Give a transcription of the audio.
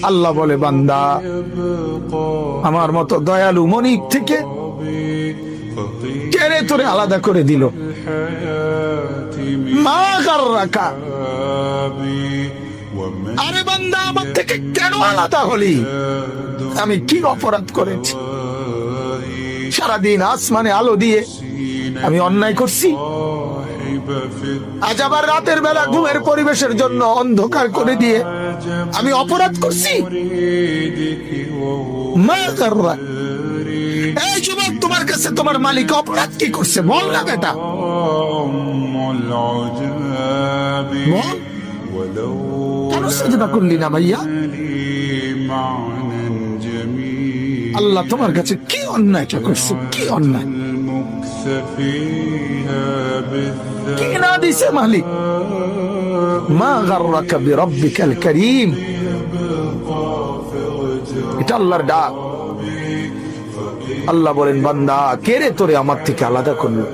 আল্লাহ বলে, বান্দা আমার মতো দয়ালু মনিব থেকে কেড়ে তোরে আলাদা করে দিল। মা গাররাকা, আরে বান্দা আমার থেকে কেন আলাদা হলি? আমি কি অপরাধ করেছি? সারাদিন আসমানে আলো দিয়ে আমি অন্যায় করছি, আজ আবার রাতের বেলা ঘুমের পরিবেশের জন্য অন্ধকার করে দিয়ে আমি অপরাধ করছি। মা গাররাকা, এই যুবক, তোমার কাছে তোমার মালিক অপরাধ কি করছে বল না বেটা, বল। কেন সেজদা করলি না ভাইয়া? আল্লাহ তোমার কাছে কি অন্যায়টা করছে? কি অন্যায় কি না দিছে মালিক? মা গাররাকা বিরাব্বিকাল কারীম, এটা আল্লাহর ডাক। আল্লাহ বলেন, বান্দা কে রে তোরে আমার থেকে আলাদা করলো?